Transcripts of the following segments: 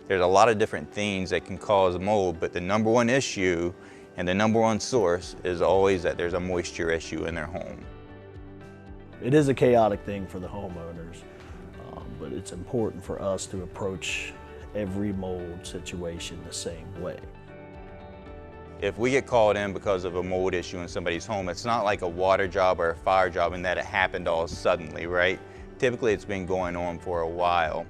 There's a lot of different things that can cause mold, but the number one issue and the number one source is always that there's a moisture issue in their home. It is a chaotic thing for the homeowners, but it's important for us to approach every mold situation the same way. If we get called in because of a mold issue in somebody's home, it's not like a water job or a fire job in that it happened all suddenly, right? Typically it's been going on for a while.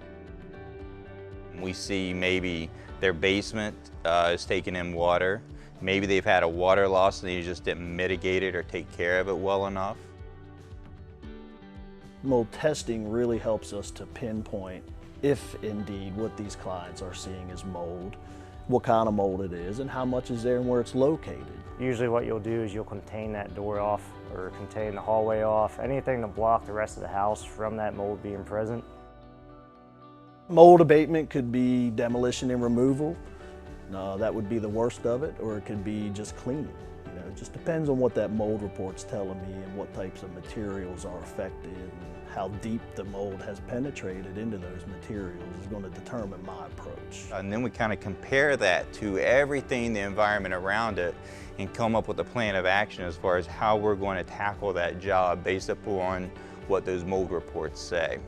We see maybe their basement is taking in water. Maybe they've had a water loss and they just didn't mitigate it or take care of it well enough. Mold testing really helps us to pinpoint if indeed what these clients are seeing is mold, what kind of mold it is, and how much is there and where it's located. Usually what you'll do is you'll contain that door off or contain the hallway off, anything to block the rest of the house from that mold being present. Mold abatement could be demolition and removal. That would be the worst of it, or it could be just cleaning. It just depends on what that mold report's telling me and what types of materials are affected and how deep the mold has penetrated into those materials is going to determine my approach. And then we kind of compare that to everything, the environment around it, and come up with a plan of action as far as how we're going to tackle that job based upon what those mold reports say.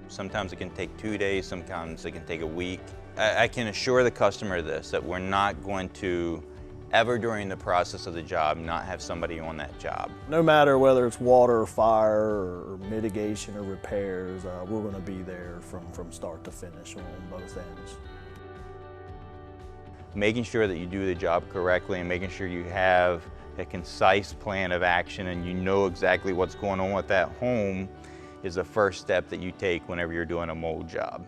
Sometimes it can take 2 days, sometimes it can take a week. I can assure the customer this, that we're not going to ever during the process of the job not have somebody on that job. No matter whether it's water or fire or mitigation or repairs, we're going to be there from start to finish on both ends. Making sure that you do the job correctly and making sure you have a concise plan of action and you know exactly what's going on with that home is the first step that you take whenever you're doing a mold job.